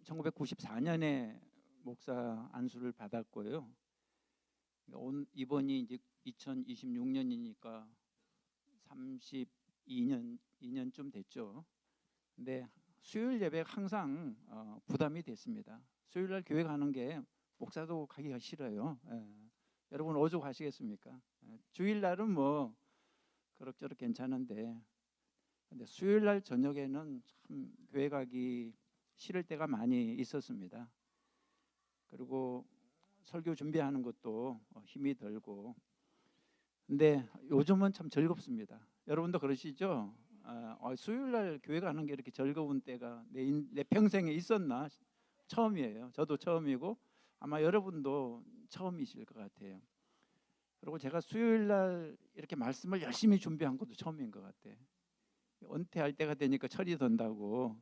1994년에 목사 안수를 받았고요. 이번이 이제 2026년이니까 2년쯤 됐죠. 근데 수요일 예배가 항상 부담이 됐습니다. 수요일 날 교회 가는 게 목사도 가기가 싫어요. 여러분 오죽 하시겠습니까? 주일 날은 뭐 그럭저럭 괜찮은데, 근데 수요일 날 저녁에는 참 교회 가기 싫을 때가 많이 있었습니다. 그리고 설교 준비하는 것도 힘이 들고. 근데 요즘은 참 즐겁습니다. 여러분도 그러시죠? 수요일 날 교회 가는 게 이렇게 즐거운 때가 내 평생에 있었나? 처음이에요. 저도 처음이고 아마 여러분도 처음이실 것 같아요. 그리고 제가 수요일 날 이렇게 말씀을 열심히 준비한 것도 처음인 것 같아요. 은퇴할 때가 되니까 철이 든다고.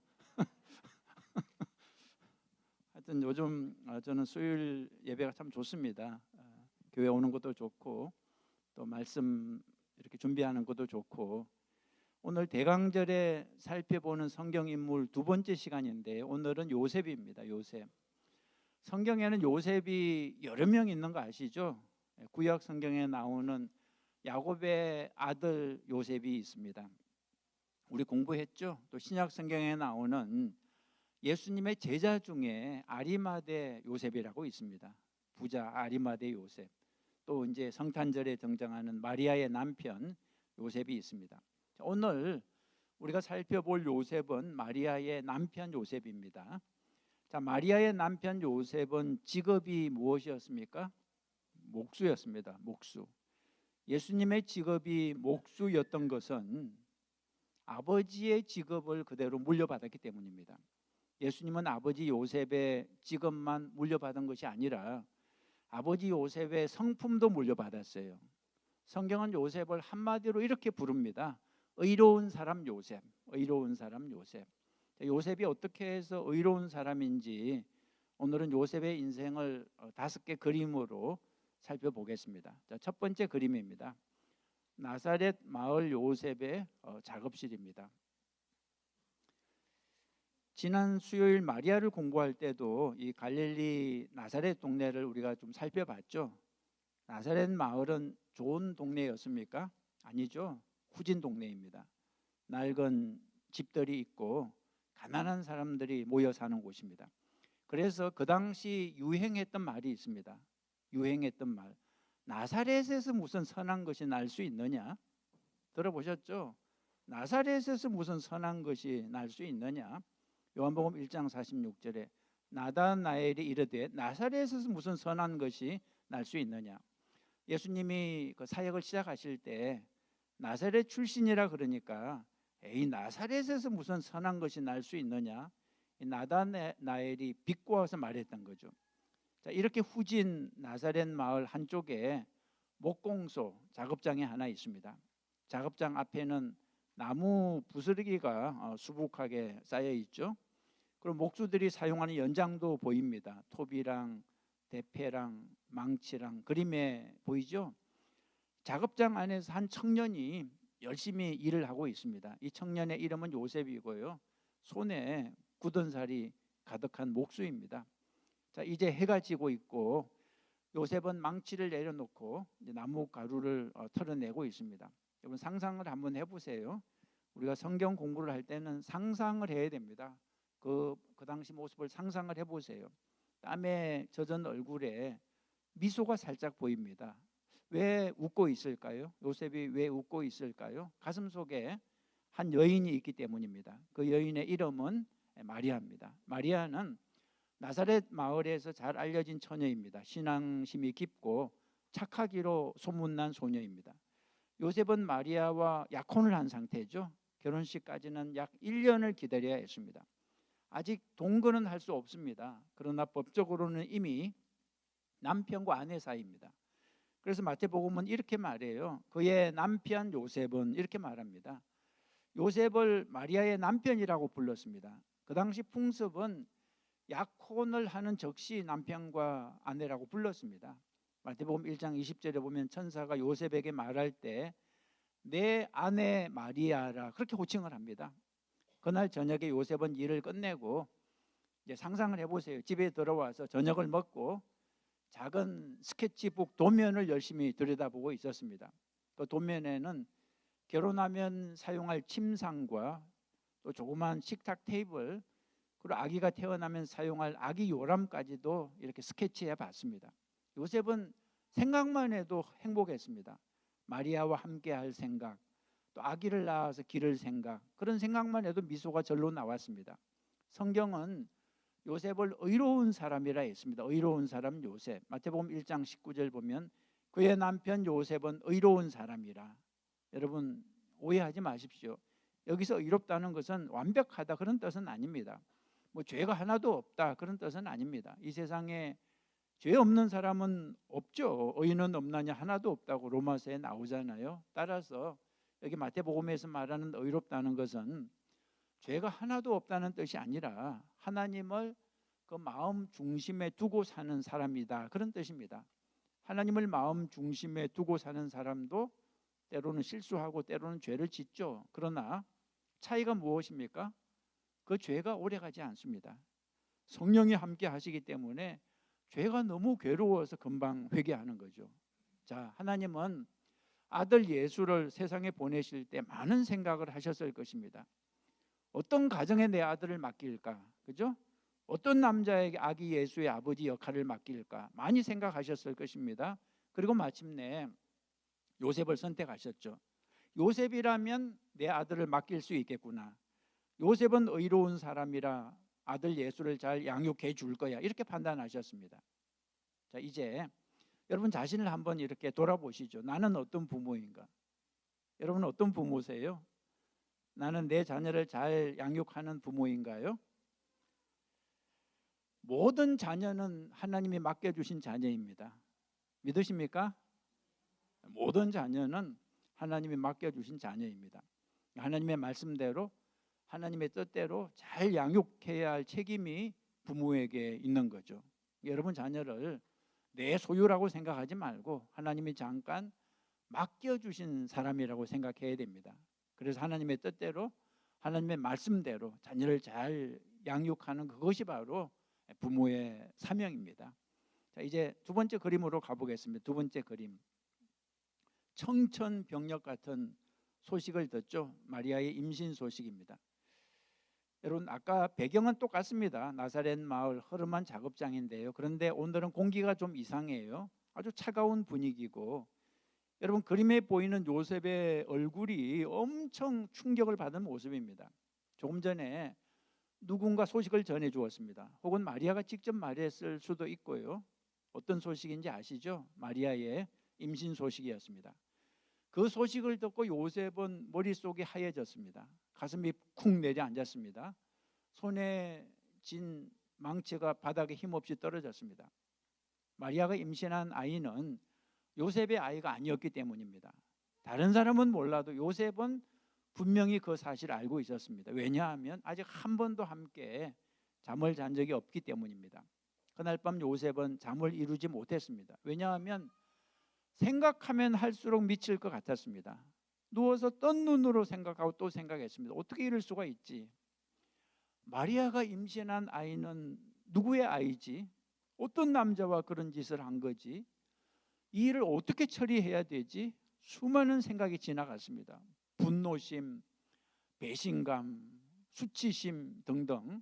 하여튼 요즘 저는 수요일 예배가 참 좋습니다. 교회 오는 것도 좋고 또 말씀 이렇게 준비하는 것도 좋고. 오늘 대강절에 살펴보는 성경 인물 두 번째 시간인데, 오늘은 요셉입니다. 요셉. 성경에는 요셉이 여러 명 있는 거 아시죠? 구약 성경에 나오는 야곱의 아들 요셉이 있습니다. 우리 공부했죠? 또 신약 성경에 나오는 예수님의 제자 중에 아리마대 요셉이라고 있습니다. 부자 아리마대 요셉. 또 이제 성탄절에 등장하는 마리아의 남편 요셉이 있습니다. 오늘 우리가 살펴볼 요셉은 마리아의 남편 요셉입니다. 자, 마리아의 남편 요셉은 직업이 무엇이었습니까? 목수였습니다. 목수. 예수님의 직업이 목수였던 것은 아버지의 직업을 그대로 물려받았기 때문입니다. 예수님은 아버지 요셉의 직업만 물려받은 것이 아니라 아버지 요셉의 성품도 물려받았어요. 성경은 요셉을 한마디로 이렇게 부릅니다. 의로운 사람 요셉. 의로운 사람 요셉. 요셉이 어떻게 해서 의로운 사람인지 오늘은 요셉의 인생을 5개 그림으로 살펴보겠습니다. 자, 첫 번째 그림입니다. 나사렛 마을 요셉의 작업실입니다. 지난 수요일 마리아를 공부할 때도 이 갈릴리 나사렛 동네를 우리가 좀 살펴봤죠. 나사렛 마을은 좋은 동네였습니까? 아니죠. 후진 동네입니다. 낡은 집들이 있고 가난한 사람들이 모여 사는 곳입니다. 그래서 그 당시 유행했던 말이 있습니다. 유행했던 말. 나사렛에서 무슨 선한 것이 날 수 있느냐? 들어보셨죠? 나사렛에서 무슨 선한 것이 날 수 있느냐? 요한복음 1장 46절에 나다나엘이 이르되 나사렛에서 무슨 선한 것이 날 수 있느냐? 예수님이 그 사역을 시작하실 때 나사렛 출신이라 그러니까 에이 나사렛에서 무슨 선한 것이 날 수 있느냐? 나다나엘이 비꼬아서 말했던 거죠. 자, 이렇게 후진 나사렛 마을 한쪽에 목공소 작업장이 하나 있습니다. 작업장 앞에는 나무 부스러기가 수북하게 쌓여 있죠. 그리고 목수들이 사용하는 연장도 보입니다. 톱이랑 대패랑 망치랑 그림에 보이죠. 작업장 안에서 한 청년이 열심히 일을 하고 있습니다. 이 청년의 이름은 요셉이고요. 손에 굳은 살이 가득한 목수입니다. 자, 이제 해가 지고 있고 요셉은 망치를 내려놓고 이제 나무 가루를 털어내고 있습니다. 여러분 상상을 한번 해보세요. 우리가 성경 공부를 할 때는 상상을 해야 됩니다. 그 당시 모습을 상상을 해보세요. 땀에 젖은 얼굴에 미소가 살짝 보입니다. 왜 웃고 있을까요? 요셉이 왜 웃고 있을까요? 가슴 속에 한 여인이 있기 때문입니다. 그 여인의 이름은 마리아입니다. 마리아는 나사렛 마을에서 잘 알려진 처녀입니다. 신앙심이 깊고 착하기로 소문난 소녀입니다. 요셉은 마리아와 약혼을 한 상태죠. 결혼식까지는 약 1년을 기다려야 했습니다. 아직 동거는 할 수 없습니다. 그러나 법적으로는 이미 남편과 아내 사이입니다. 그래서 마태복음은 이렇게 말해요. 그의 남편 요셉은 이렇게 말합니다. 요셉을 마리아의 남편이라고 불렀습니다. 그 당시 풍습은 약혼을 하는 즉시 남편과 아내라고 불렀습니다. 마태복음 1장 20절에 보면 천사가 요셉에게 말할 때 내 아내 마리아라 그렇게 호칭을 합니다. 그날 저녁에 요셉은 일을 끝내고 이제 상상을 해보세요. 집에 들어와서 저녁을 먹고 작은 스케치북 도면을 열심히 들여다보고 있었습니다. 그 도면에는 결혼하면 사용할 침상과 또 조그만 식탁 테이블, 그리고 아기가 태어나면 사용할 아기 요람까지도 이렇게 스케치해 봤습니다. 요셉은 생각만 해도 행복했습니다. 마리아와 함께 할 생각, 또 아기를 낳아서 기를 생각, 그런 생각만 해도 미소가 절로 나왔습니다. 성경은 요셉을 의로운 사람이라 했습니다. 의로운 사람 요셉. 마태복음 1장 19절 보면 그의 남편 요셉은 의로운 사람이라. 여러분 오해하지 마십시오. 여기서 의롭다는 것은 완벽하다 그런 뜻은 아닙니다. 뭐 죄가 하나도 없다 그런 뜻은 아닙니다. 이 세상에 죄 없는 사람은 없죠. 의인은 없나냐, 하나도 없다고 로마서에 나오잖아요. 따라서 여기 마태복음에서 말하는 의롭다는 것은 죄가 하나도 없다는 뜻이 아니라 하나님을 그 마음 중심에 두고 사는 사람이다 그런 뜻입니다. 하나님을 마음 중심에 두고 사는 사람도 때로는 실수하고 때로는 죄를 짓죠. 그러나 차이가 무엇입니까? 그 죄가 오래가지 않습니다. 성령이 함께 하시기 때문에 죄가 너무 괴로워서 금방 회개하는 거죠. 자, 하나님은 아들 예수를 세상에 보내실 때 많은 생각을 하셨을 것입니다. 어떤 가정에 내 아들을 맡길까? 그죠? 어떤 남자에게 아기 예수의 아버지 역할을 맡길까? 많이 생각하셨을 것입니다. 그리고 마침내 요셉을 선택하셨죠. 요셉이라면 내 아들을 맡길 수 있겠구나. 요셉은 의로운 사람이라 아들 예수를 잘 양육해 줄 거야. 이렇게 판단하셨습니다. 자, 이제 여러분 자신을 한번 이렇게 돌아보시죠. 나는 어떤 부모인가? 여러분 어떤 부모세요? 나는 내 자녀를 잘 양육하는 부모인가요? 모든 자녀는 하나님이 맡겨주신 자녀입니다. 믿으십니까? 모든 자녀는 하나님이 맡겨주신 자녀입니다. 하나님의 말씀대로 하나님의 뜻대로 잘 양육해야 할 책임이 부모에게 있는 거죠. 여러분 자녀를 내 소유라고 생각하지 말고 하나님이 잠깐 맡겨주신 사람이라고 생각해야 됩니다. 그래서 하나님의 뜻대로 하나님의 말씀대로 자녀를 잘 양육하는 그것이 바로 부모의 사명입니다. 자, 이제 두 번째 그림으로 가보겠습니다. 두 번째 그림. 청천벽력 같은 소식을 듣죠. 마리아의 임신 소식입니다. 여러분 아까 배경은 똑같습니다. 나사렛 마을 허름한 작업장인데요. 그런데 오늘은 공기가 좀 이상해요. 아주 차가운 분위기고, 여러분 그림에 보이는 요셉의 얼굴이 엄청 충격을 받은 모습입니다. 조금 전에 누군가 소식을 전해 주었습니다. 혹은 마리아가 직접 말했을 수도 있고요. 어떤 소식인지 아시죠? 마리아의 임신 소식이었습니다. 그 소식을 듣고 요셉은 머릿속이 하얘졌습니다. 가슴이 쿵 내려앉았습니다. 손에 쥔 망치가 바닥에 힘없이 떨어졌습니다. 마리아가 임신한 아이는 요셉의 아이가 아니었기 때문입니다. 다른 사람은 몰라도 요셉은 분명히 그 사실을 알고 있었습니다. 왜냐하면 아직 한 번도 함께 잠을 잔 적이 없기 때문입니다. 그날 밤 요셉은 잠을 이루지 못했습니다. 왜냐하면 생각하면 할수록 미칠 것 같았습니다. 누워서 뜬 눈으로 생각하고 또 생각했습니다. 어떻게 이럴 수가 있지? 마리아가 임신한 아이는 누구의 아이지? 어떤 남자와 그런 짓을 한 거지? 이 일을 어떻게 처리해야 되지? 수많은 생각이 지나갔습니다. 분노심, 배신감, 수치심 등등.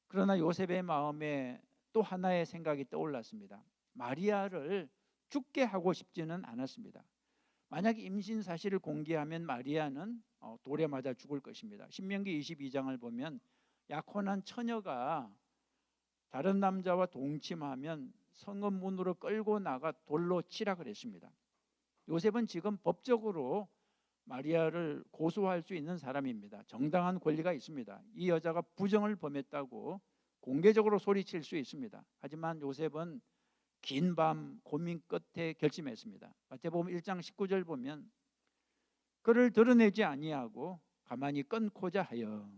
그러나 요셉의 마음에 또 하나의 생각이 떠올랐습니다. 마리아를 죽게 하고 싶지는 않았습니다. 만약 임신 사실을 공개하면 마리아는 돌에 맞아 죽을 것입니다. 신명기 22장을 보면 약혼한 처녀가 다른 남자와 동침하면 성읍 문으로 끌고 나가 돌로 치라 그랬습니다. 요셉은 지금 법적으로 마리아를 고소할 수 있는 사람입니다. 정당한 권리가 있습니다. 이 여자가 부정을 범했다고 공개적으로 소리칠 수 있습니다. 하지만 요셉은 긴 밤 고민 끝에 결심했습니다. 마태복음 1장 19절 보면 그를 드러내지 아니하고 가만히 끊고자 하여.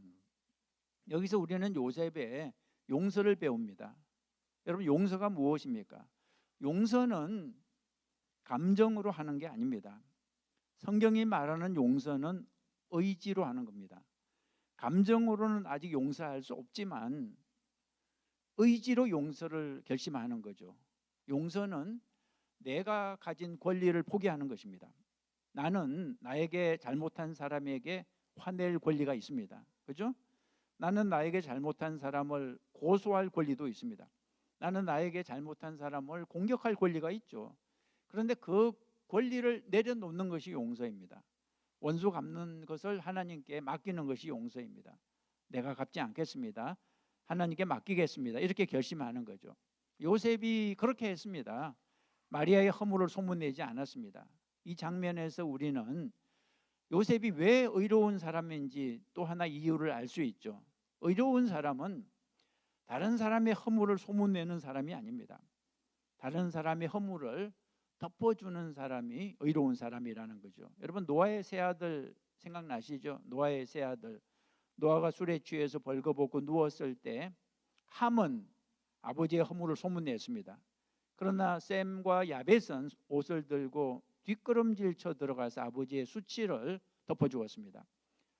여기서 우리는 요셉의 용서를 배웁니다. 여러분 용서가 무엇입니까? 용서는 감정으로 하는 게 아닙니다. 성경이 말하는 용서는 의지로 하는 겁니다. 감정으로는 아직 용서할 수 없지만 의지로 용서를 결심하는 거죠. 용서는 내가 가진 권리를 포기하는 것입니다. 나는 나에게 잘못한 사람에게 화낼 권리가 있습니다. 그죠? 나는 나에게 잘못한 사람을 고소할 권리도 있습니다. 나는 나에게 잘못한 사람을 공격할 권리가 있죠. 그런데 그 권리를 내려놓는 것이 용서입니다. 원수 갚는 것을 하나님께 맡기는 것이 용서입니다. 내가 갚지 않겠습니다. 하나님께 맡기겠습니다. 이렇게 결심하는 거죠. 요셉이 그렇게 했습니다. 마리아의 허물을 소문내지 않았습니다. 이 장면에서 우리는 요셉이 왜 의로운 사람인지 또 하나 이유를 알 수 있죠. 의로운 사람은 다른 사람의 허물을 소문내는 사람이 아닙니다. 다른 사람의 허물을 덮어주는 사람이 의로운 사람이라는 거죠. 여러분, 노아의 세 아들 생각나시죠? 노아의 세 아들. 노아가 술에 취해서 벌거벗고 누웠을 때 함은 아버지의 허물을 소문냈습니다. 그러나 셈과 야벳은 옷을 들고 뒷걸음질 쳐 들어가서 아버지의 수치를 덮어주었습니다.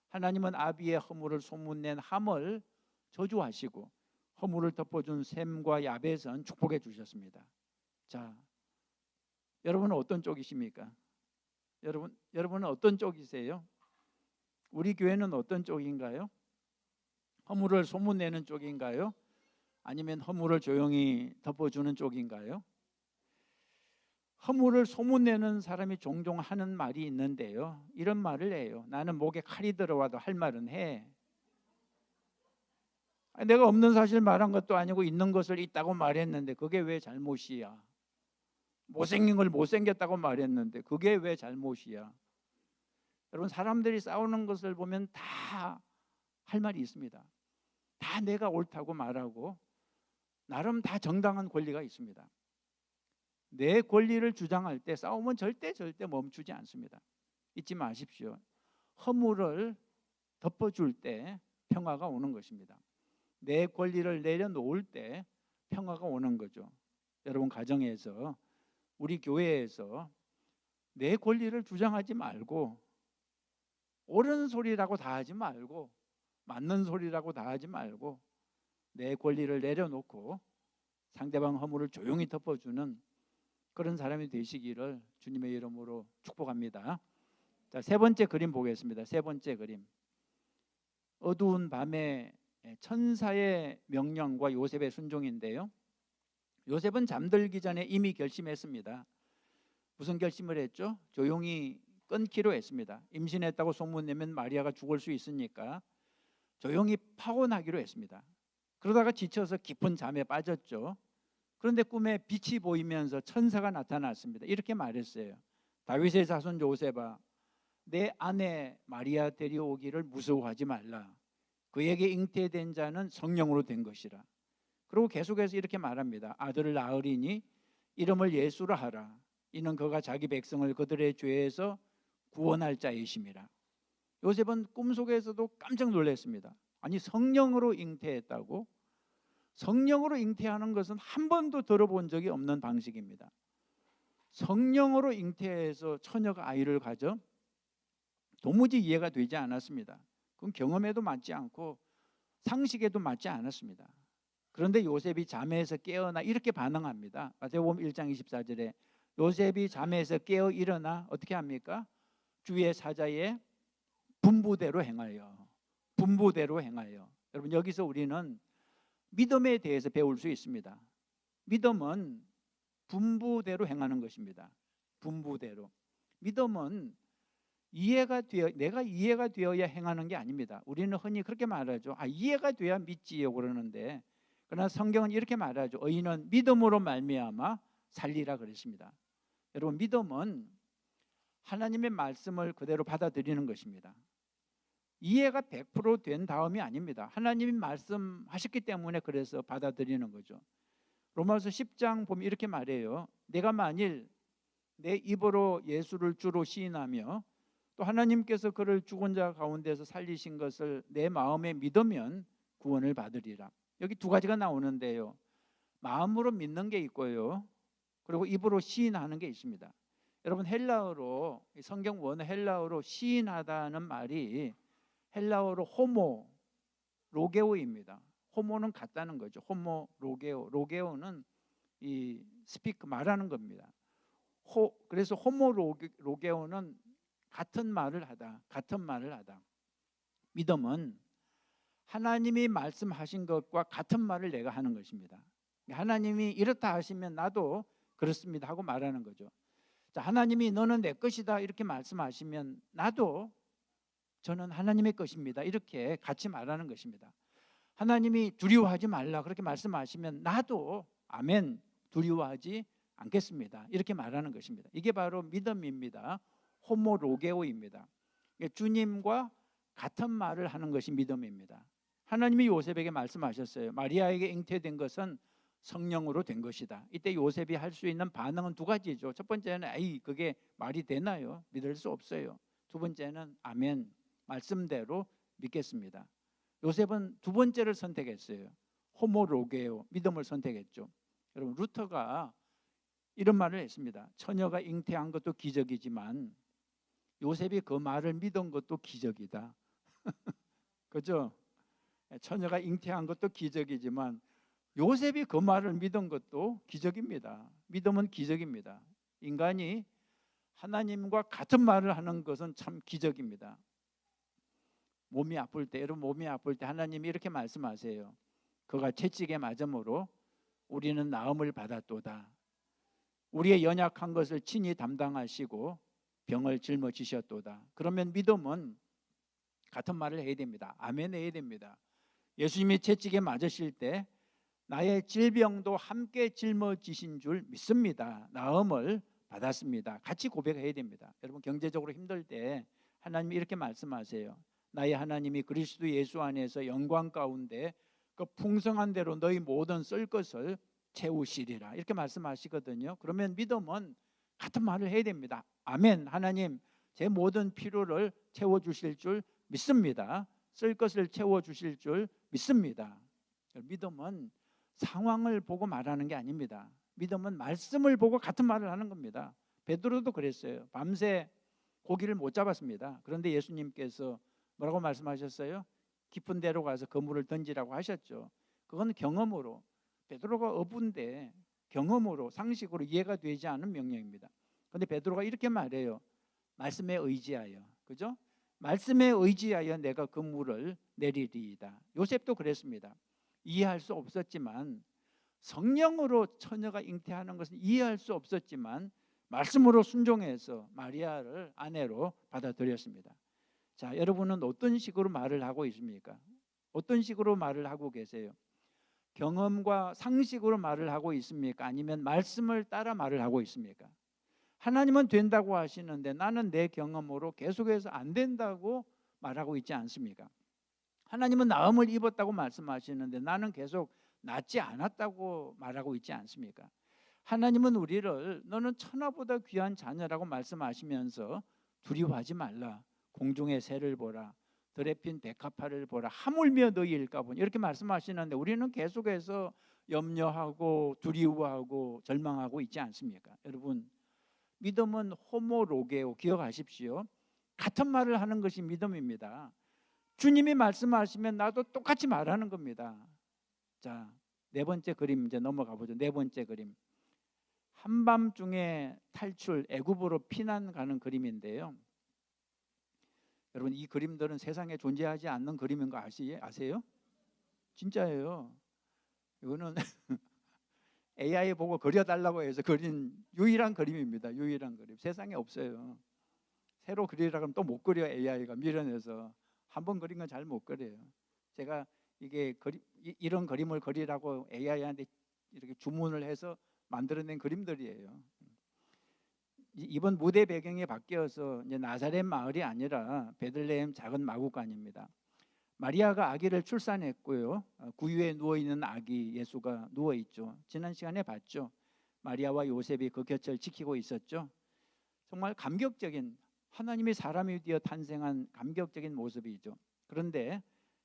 하나님은 아비의 허물을 소문낸 함을 저주하시고 허물을 덮어준 셈과 야벳은 축복해 주셨습니다. 자, 여러분은 어떤 쪽이십니까? 여러분은 어떤 쪽이세요? 우리 교회는 어떤 쪽인가요? 허물을 소문내는 쪽인가요? 아니면 허물을 조용히 덮어주는 쪽인가요? 허물을 소문내는 사람이 종종 하는 말이 있는데요. 이런 말을 해요. 나는 목에 칼이 들어와도 할 말은 해. 내가 없는 사실 말한 것도 아니고 있는 것을 있다고 말했는데 그게 왜 잘못이야? 못생긴 걸 못생겼다고 말했는데 그게 왜 잘못이야? 여러분, 사람들이 싸우는 것을 보면 다 할 말이 있습니다. 다 내가 옳다고 말하고 나름 다 정당한 권리가 있습니다. 내 권리를 주장할 때 싸움은 절대 멈추지 않습니다. 잊지 마십시오. 허물을 덮어줄 때 평화가 오는 것입니다. 내 권리를 내려놓을 때 평화가 오는 거죠. 여러분, 가정에서, 우리 교회에서 내 권리를 주장하지 말고 옳은 소리라고 다 하지 말고 맞는 소리라고 다 하지 말고 내 권리를 내려놓고 상대방 허물을 조용히 덮어주는 그런 사람이 되시기를 주님의 이름으로 축복합니다. 자, 세 번째 그림 보겠습니다. 세 번째 그림. 어두운 밤에 천사의 명령과 요셉의 순종인데요. 요셉은 잠들기 전에 이미 결심했습니다. 무슨 결심을 했죠? 조용히 끊기로 했습니다. 임신했다고 소문내면 마리아가 죽을 수 있으니까 조용히 파혼하기로 했습니다. 그러다가 지쳐서 깊은 잠에 빠졌죠. 그런데 꿈에 빛이 보이면서 천사가 나타났습니다. 이렇게 말했어요. 다윗의 자손 요셉아, 내 아내 마리아 데려오기를 무서워하지 말라. 그에게 잉태된 자는 성령으로 된 것이라. 그리고 계속해서 이렇게 말합니다. 아들을 낳으리니 이름을 예수라 하라. 이는 그가 자기 백성을 그들의 죄에서 구원할 자이심이라. 요셉은 꿈속에서도 깜짝 놀랐습니다. 아니, 성령으로 잉태했다고? 성령으로 잉태하는 것은 한 번도 들어본 적이 없는 방식입니다. 성령으로 잉태해서 처녀가 아이를 가져? 도무지 이해가 되지 않았습니다. 그건 경험에도 맞지 않고 상식에도 맞지 않았습니다. 그런데 요셉이 잠에서 깨어나 이렇게 반응합니다. 마태복음 1장 24절에 요셉이 잠에서 깨어 일어나 어떻게 합니까? 주의 사자의 분부대로 행하여. 여러분, 여기서 우리는 믿음에 대해서 배울 수 있습니다. 믿음은 분부대로 행하는 것입니다. 분부대로. 믿음은 내가 이해가 되어야 행하는 게 아닙니다. 우리는 흔히 그렇게 말하죠. 이해가 돼야 믿지요 그러는데, 그러나 성경은 이렇게 말하죠. 의인은 믿음으로 말미암아 살리라 그랬습니다. 여러분, 믿음은 하나님의 말씀을 그대로 받아들이는 것입니다. 이해가 100%된 다음이 아닙니다. 하나님이 말씀하셨기 때문에 그래서 받아들이는 거죠. 로마서 10장 보면 이렇게 말해요. 내가 만일 내 입으로 예수를 주로 시인하며 또 하나님께서 그를 죽은 자 가운데서 살리신 것을 내 마음에 믿으면 구원을 받으리라. 여기 두 가지가 나오는데요. 마음으로 믿는 게 있고요. 그리고 입으로 시인하는 게 있습니다. 여러분, 헬라어로, 성경 원어 헬라어로 시인하다는 말이 헬라어로 호모 로게오입니다. 호모는 같다는 거죠. 호모 로게오. 로게오는 이 스피크 말하는 겁니다. 그래서 호모 로게오는 같은 말을 하다. 같은 말을 하다. 믿음은 하나님이 말씀하신 것과 같은 말을 내가 하는 것입니다. 하나님이 이렇다 하시면 나도 그렇습니다 하고 말하는 거죠. 자, 하나님이 너는 내 것이다 이렇게 말씀하시면 나도 저는 하나님의 것입니다 이렇게 같이 말하는 것입니다. 하나님이 두려워하지 말라 그렇게 말씀하시면 나도 아멘 두려워하지 않겠습니다 이렇게 말하는 것입니다. 이게 바로 믿음입니다. 호모로게오입니다. 주님과 같은 말을 하는 것이 믿음입니다. 하나님이 요셉에게 말씀하셨어요. 마리아에게 잉태된 것은 성령으로 된 것이다. 이때 요셉이 할 수 있는 반응은 두 가지죠. 첫 번째는 에이 그게 말이 되나요? 믿을 수 없어요. 두 번째는 아멘 말씀대로 믿겠습니다. 요셉은 두 번째를 선택했어요. 호모로게오 믿음을 선택했죠. 여러분 루터가 이런 말을 했습니다. 처녀가 잉태한 것도 기적이지만 요셉이 그 말을 믿은 것도 기적이다. 그죠? 처녀가 잉태한 것도 기적이지만 요셉이 그 말을 믿은 것도 기적입니다. 믿음은 기적입니다. 인간이 하나님과 같은 말을 하는 것은 참 기적입니다. 몸이 아플 때, 여러분 몸이 아플 때 하나님이 이렇게 말씀하세요. 그가 채찍에 맞음으로 우리는 나음을 받았도다. 우리의 연약한 것을 친히 담당하시고 병을 짊어지셨도다. 그러면 믿음은 같은 말을 해야 됩니다. 아멘 해야 됩니다. 예수님이 채찍에 맞으실 때 나의 질병도 함께 짊어지신 줄 믿습니다. 나음을 받았습니다. 같이 고백해야 됩니다. 여러분 경제적으로 힘들 때 하나님이 이렇게 말씀하세요. 나의 하나님이 그리스도 예수 안에서 영광 가운데 그 풍성한 대로 너희 모든 쓸 것을 채우시리라 이렇게 말씀하시거든요. 그러면 믿음은 같은 말을 해야 됩니다. 아멘. 하나님 제 모든 필요를 채워주실 줄 믿습니다. 쓸 것을 채워주실 줄 믿습니다. 믿음은 상황을 보고 말하는 게 아닙니다. 믿음은 말씀을 보고 같은 말을 하는 겁니다. 베드로도 그랬어요. 밤새 고기를 못 잡았습니다. 그런데 예수님께서 뭐라고 말씀하셨어요? 깊은 데로 가서 그물을 던지라고 하셨죠. 그건 경험으로 베드로가 어부인데 경험으로 상식으로 이해가 되지 않은 명령입니다. 그런데 베드로가 이렇게 말해요. 말씀에 의지하여, 그죠? 말씀에 의지하여 내가 그물을 내리리이다. 요셉도 그랬습니다. 이해할 수 없었지만 성령으로 처녀가 잉태하는 것은 이해할 수 없었지만 말씀으로 순종해서 마리아를 아내로 받아들였습니다. 자, 여러분은 어떤 식으로 말을 하고 있습니까? 어떤 식으로 말을 하고 계세요? 경험과 상식으로 말을 하고 있습니까? 아니면 말씀을 따라 말을 하고 있습니까? 하나님은 된다고 하시는데 나는 내 경험으로 계속해서 안 된다고 말하고 있지 않습니까? 하나님은 나음을 입었다고 말씀하시는데 나는 계속 낫지 않았다고 말하고 있지 않습니까? 하나님은 우리를 너는 천하보다 귀한 자녀라고 말씀하시면서 두려워하지 말라. 공중의 새를 보라. 들에 핀 백합화를 보라. 하물며 너희 일까보니 이렇게 말씀하시는데 우리는 계속해서 염려하고 두려워하고 절망하고 있지 않습니까? 여러분 믿음은 호모로게오 기억하십시오. 같은 말을 하는 것이 믿음입니다. 주님이 말씀하시면 나도 똑같이 말하는 겁니다. 자, 네 번째 그림 이제 넘어가 보죠. 네 번째 그림. 한밤중에 탈출 애굽으로 피난 가는 그림인데요. 여러분 이 그림들은 세상에 존재하지 않는 그림인 거 아세요? 진짜예요. 이거는 AI 보고 그려달라고 해서 그린 유일한 그림입니다. 유일한 그림. 세상에 없어요. 새로 그리라 그러면 또 못 그려. AI가 밀어내서 한 번 그린 건 잘 못 그려요. 제가 이게 이런 그림을 그리라고 AI한테 이렇게 주문을 해서 만들어낸 그림들이에요. 이번 무대 배경이 바뀌어서 이제 나사렛 마을이 아니라 베들레헴 작은 마구간입니다. 마리아가 아기를 출산했고요. 구유에 누워있는 아기 예수가 누워있죠. 지난 시간에 봤죠. 마리아와 요셉이 그 곁을 지키고 있었죠. 정말 감격적인 하나님이 사람이 되어 탄생한 감격적인 모습이죠. 그런데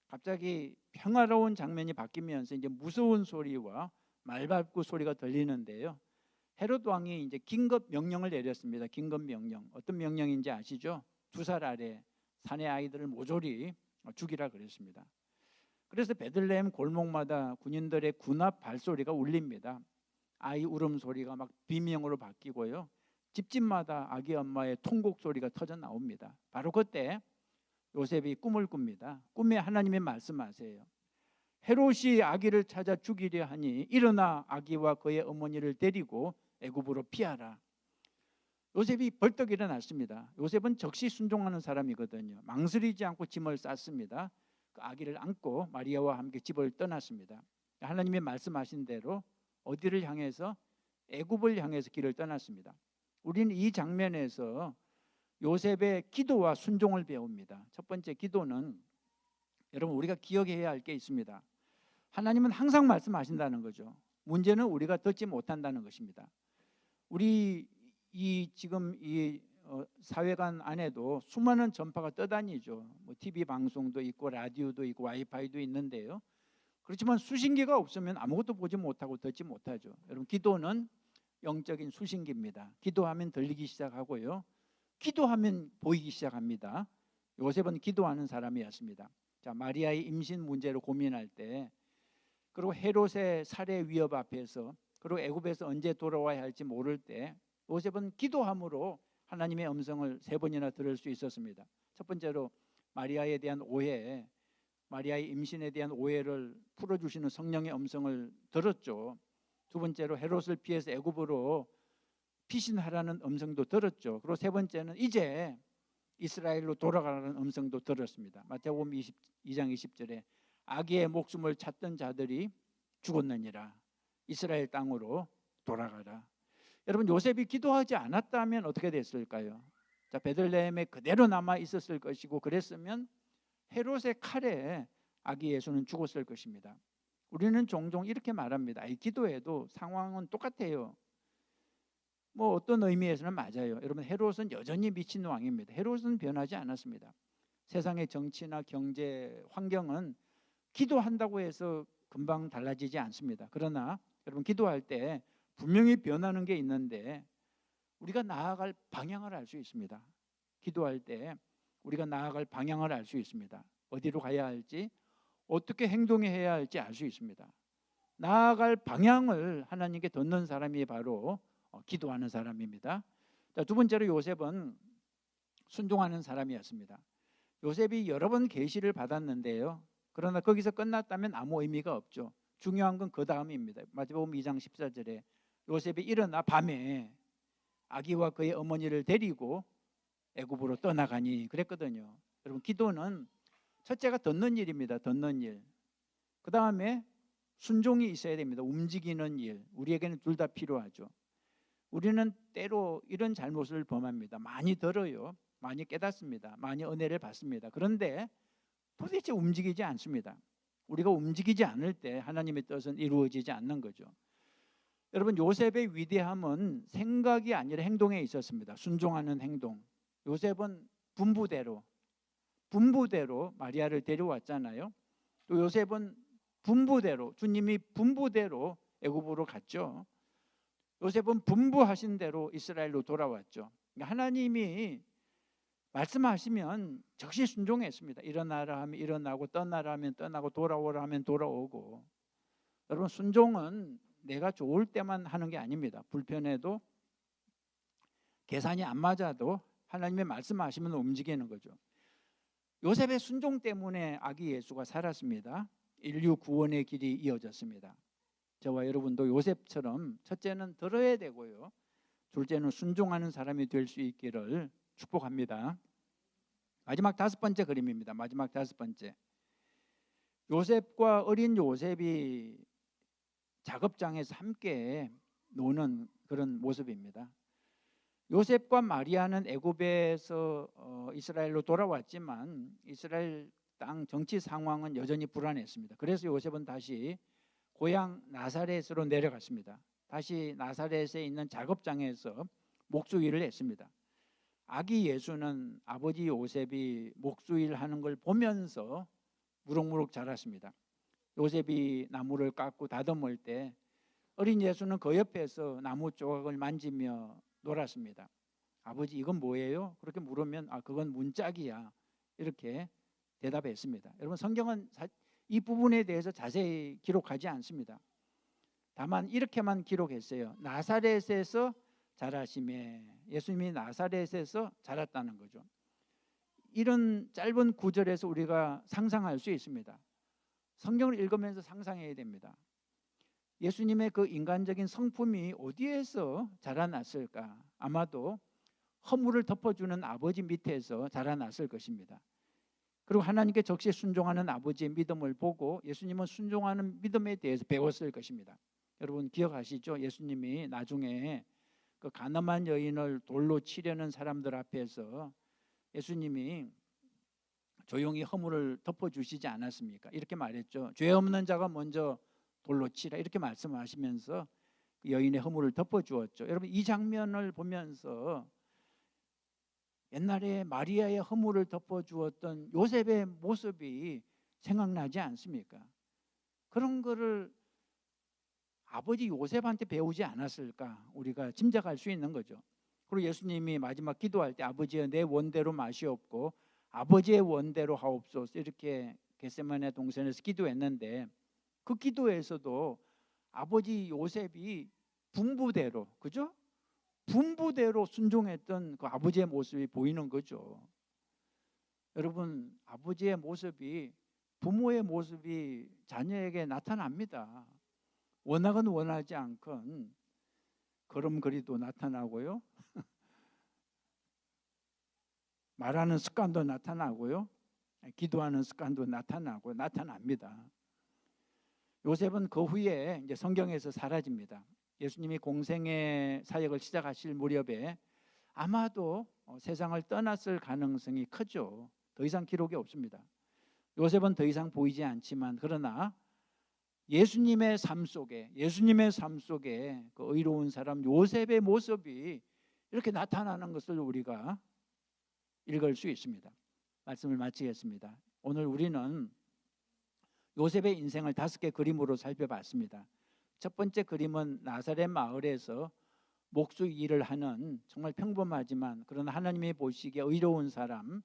갑자기 평화로운 장면이 바뀌면서 이제 무서운 소리와 말발굽 소리가 들리는데요. 헤롯 왕이 이제 긴급 명령을 내렸습니다. 긴급 명령. 어떤 명령인지 아시죠? 2살 아래 사내 아이들을 모조리 죽이라 그랬습니다. 그래서 베들레헴 골목마다 군인들의 군합 발소리가 울립니다. 아이 울음소리가 막 비명으로 바뀌고요. 집집마다 아기 엄마의 통곡 소리가 터져 나옵니다. 바로 그때 요셉이 꿈을 꿉니다. 꿈에 하나님이 말씀하세요. 헤롯이 아기를 찾아 죽이려 하니 일어나 아기와 그의 어머니를 데리고 애굽으로 피하라. 요셉이 벌떡 일어났습니다. 요셉은 적시 순종하는 사람이거든요. 망설이지 않고 짐을 쌌습니다. 그 아기를 안고 마리아와 함께 집을 떠났습니다. 하나님이 말씀하신 대로 어디를 향해서? 애굽을 향해서 길을 떠났습니다. 우리는 이 장면에서 요셉의 기도와 순종을 배웁니다. 첫 번째 기도는 여러분 우리가 기억해야 할 게 있습니다. 하나님은 항상 말씀하신다는 거죠. 문제는 우리가 듣지 못한다는 것입니다. 우리 지금 사회관 안에도 수많은 전파가 떠다니죠. 뭐 TV 방송도 있고 라디오도 있고 와이파이도 있는데요. 그렇지만 수신기가 없으면 아무것도 보지 못하고 듣지 못하죠. 여러분 기도는 영적인 수신기입니다. 기도하면 들리기 시작하고요. 기도하면 보이기 시작합니다. 요셉은 기도하는 사람이었습니다. 자, 마리아의 임신 문제로 고민할 때, 그리고 헤롯의 살해 위협 앞에서, 그리고 애굽에서 언제 돌아와야 할지 모를 때 요셉은 기도함으로 하나님의 음성을 3번이나 들을 수 있었습니다. 첫 번째로 마리아에 대한 오해, 마리아의 임신에 대한 오해를 풀어주시는 성령의 음성을 들었죠. 두 번째로 헤롯을 피해서 애굽으로 피신하라는 음성도 들었죠. 그리고 세 번째는 이제 이스라엘로 돌아가라는 음성도 들었습니다. 마태복음 22장 20절에 아기의 목숨을 찾던 자들이 죽었느니라. 이스라엘 땅으로 돌아가라. 여러분 요셉이 기도하지 않았다면 어떻게 됐을까요? 자, 베들레헴에 그대로 남아 있었을 것이고, 그랬으면 헤롯의 칼에 아기 예수는 죽었을 것입니다. 우리는 종종 이렇게 말합니다. 이 기도해도 상황은 똑같아요. 뭐 어떤 의미에서는 맞아요. 여러분 헤롯은 여전히 미친 왕입니다. 헤롯은 변하지 않았습니다. 세상의 정치나 경제 환경은 기도한다고 해서 금방 달라지지 않습니다. 그러나 여러분 기도할 때 분명히 변하는 게 있는데 우리가 나아갈 방향을 알 수 있습니다. 기도할 때 우리가 나아갈 방향을 알 수 있습니다. 어디로 가야 할지, 어떻게 행동해야 할지 알 수 있습니다. 나아갈 방향을 하나님께 듣는 사람이 바로 기도하는 사람입니다. 자, 두 번째로 요셉은 순종하는 사람이었습니다. 요셉이 여러 번 계시를 받았는데요. 그러나 거기서 끝났다면 아무 의미가 없죠. 중요한 건 그 다음입니다. 마태복음 2장 14절에 요셉이 일어나 밤에 아기와 그의 어머니를 데리고 애굽으로 떠나가니 그랬거든요. 여러분 기도는 첫째가 듣는 일입니다. 듣는 일. 그 다음에 순종이 있어야 됩니다. 움직이는 일. 우리에게는 둘 다 필요하죠. 우리는 때로 이런 잘못을 범합니다. 많이 들어요. 많이 깨닫습니다. 많이 은혜를 받습니다. 그런데 도대체 움직이지 않습니다. 우리가 움직이지 않을 때 하나님의 뜻은 이루어지지 않는 거죠. 여러분 요셉의 위대함은 생각이 아니라 행동에 있었습니다. 순종하는 행동. 요셉은 분부대로 마리아를 데려왔잖아요. 또 요셉은 분부대로, 주님이 분부대로 애굽으로 갔죠. 요셉은 분부하신 대로 이스라엘로 돌아왔죠. 그러니까 하나님이 말씀하시면 즉시 순종했습니다. 일어나라 하면 일어나고, 떠나라 하면 떠나고, 돌아오라 하면 돌아오고. 여러분 순종은 내가 좋을 때만 하는 게 아닙니다. 불편해도, 계산이 안 맞아도 하나님의 말씀하시면 움직이는 거죠. 요셉의 순종 때문에 아기 예수가 살았습니다. 인류 구원의 길이 이어졌습니다. 저와 여러분도 요셉처럼 첫째는 들어야 되고요, 둘째는 순종하는 사람이 될 수 있기를 축복합니다. 마지막 5번째 그림입니다. 마지막 5번째. 요셉과 어린 요셉이 작업장에서 함께 노는 그런 모습입니다. 요셉과 마리아는 애굽에서 이스라엘로 돌아왔지만 이스라엘 땅 정치 상황은 여전히 불안했습니다. 그래서 요셉은 다시 고향 나사렛으로 내려갔습니다. 다시 나사렛에 있는 작업장에서 목수일을 했습니다. 아기 예수는 아버지 요셉이 목수일 하는 걸 보면서 무럭무럭 자랐습니다. 요셉이 나무를 깎고 다듬을 때 어린 예수는 그 옆에서 나무 조각을 만지며 놀았습니다. 아버지 이건 뭐예요? 그렇게 물으면 그건 문짝이야, 이렇게 대답했습니다. 여러분 성경은 이 부분에 대해서 자세히 기록하지 않습니다. 다만 이렇게만 기록했어요. 나사렛에서 자라심에, 예수님이 나사렛에서 자랐다는 거죠. 이런 짧은 구절에서 우리가 상상할 수 있습니다. 성경을 읽으면서 상상해야 됩니다. 예수님의 그 인간적인 성품이 어디에서 자라났을까? 아마도 허물을 덮어주는 아버지 밑에서 자라났을 것입니다. 그리고 하나님께 적시 순종하는 아버지의 믿음을 보고 예수님은 순종하는 믿음에 대해서 배웠을 것입니다. 여러분 기억하시죠? 예수님이 나중에 그 가늠한 여인을 돌로 치려는 사람들 앞에서 예수님이 조용히 허물을 덮어주시지 않았습니까? 이렇게 말했죠. 죄 없는 자가 먼저 돌로 치라, 이렇게 말씀하시면서 여인의 허물을 덮어주었죠. 여러분 이 장면을 보면서 옛날에 마리아의 허물을 덮어주었던 요셉의 모습이 생각나지 않습니까? 그런 거를 아버지 요셉한테 배우지 않았을까 우리가 짐작할 수 있는 거죠. 그리고 예수님이 마지막 기도할 때 아버지여 내 원대로 마시옵고 아버지의 원대로 하옵소서, 이렇게 겟세마네 동산에서 기도했는데 그 기도에서도 아버지 요셉이 분부대로, 그죠? 분부대로 순종했던 그 아버지의 모습이 보이는 거죠. 여러분 아버지의 모습이, 부모의 모습이 자녀에게 나타납니다. 원하건 원하지 않건 걸음걸이도 나타나고요. 말하는 습관도 나타나고요. 기도하는 습관도 나타납니다. 요셉은 그 후에 이제 성경에서 사라집니다. 예수님이 공생의 사역을 시작하실 무렵에 아마도 세상을 떠났을 가능성이 크죠. 더 이상 기록이 없습니다. 요셉은 더 이상 보이지 않지만 그러나 예수님의 삶 속에 그 의로운 사람 요셉의 모습이 이렇게 나타나는 것을 우리가 읽을 수 있습니다. 말씀을 마치겠습니다. 오늘 우리는 요셉의 인생을 5개 그림으로 살펴봤습니다. 첫 번째 그림은 나사렛 마을에서 목수 일을 하는 정말 평범하지만 그러나 하나님이 보시기에 의로운 사람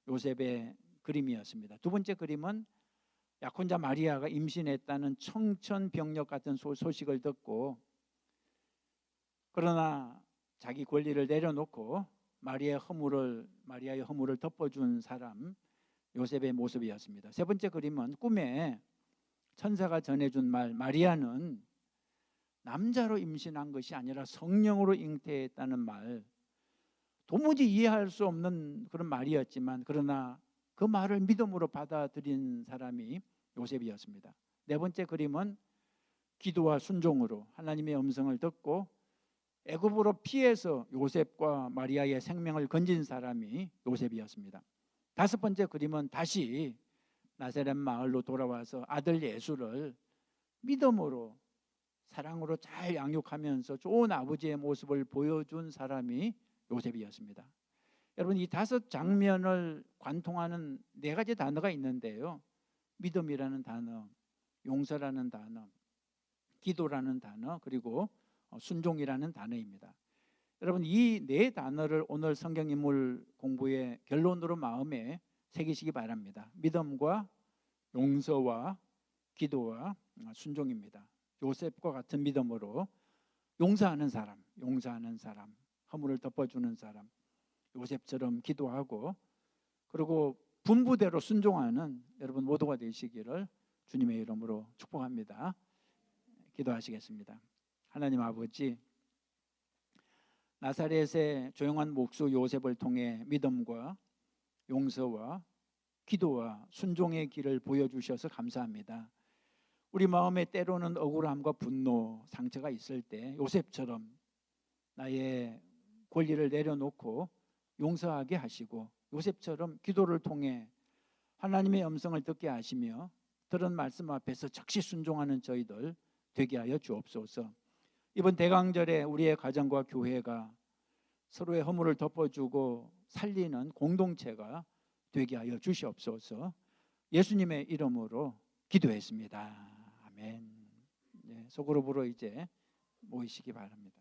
요셉의 그림이었습니다. 두 번째 그림은 약혼자 마리아가 임신했다는 청천벽력 같은 소식을 듣고 그러나 자기 권리를 내려놓고 마리아의 허물을 덮어준 사람 요셉의 모습이었습니다. 세 번째 그림은 꿈에 천사가 전해준 말, 마리아는 남자로 임신한 것이 아니라 성령으로 잉태했다는 말, 도무지 이해할 수 없는 그런 말이었지만 그러나 그 말을 믿음으로 받아들인 사람이 요셉이었습니다. 네 번째 그림은 기도와 순종으로 하나님의 음성을 듣고 애굽으로 피해서 요셉과 마리아의 생명을 건진 사람이 요셉이었습니다. 다섯 번째 그림은 다시 나사렛 마을로 돌아와서 아들 예수를 믿음으로 사랑으로 잘 양육하면서 좋은 아버지의 모습을 보여준 사람이 요셉이었습니다. 여러분 이 5장면을 관통하는 4가지 단어가 있는데요. 믿음이라는 단어, 용서라는 단어, 기도라는 단어, 그리고 순종이라는 단어입니다. 여러분 이 4단어를 오늘 성경 인물 공부의 결론으로 마음에 새기시기 바랍니다. 믿음과 용서와 기도와 순종입니다. 요셉과 같은 믿음으로 용서하는 사람, 허물을 덮어주는 사람, 요셉처럼 기도하고 그리고 분부대로 순종하는 여러분 모두가 되시기를 주님의 이름으로 축복합니다. 기도하시겠습니다. 하나님 아버지, 나사렛의 조용한 목수 요셉을 통해 믿음과 용서와 기도와 순종의 길을 보여주셔서 감사합니다. 우리 마음에 때로는 억울함과 분노, 상처가 있을 때 요셉처럼 나의 권리를 내려놓고 용서하게 하시고 요셉처럼 기도를 통해 하나님의 음성을 듣게 하시며 들은 말씀 앞에서 즉시 순종하는 저희들 되게 하여 주옵소서. 이번 대강절에 우리의 가정과 교회가 서로의 허물을 덮어주고 살리는 공동체가 되게 하여 주시옵소서. 예수님의 이름으로 기도했습니다. 아멘. 네, 소그룹으로 이제 모이시기 바랍니다.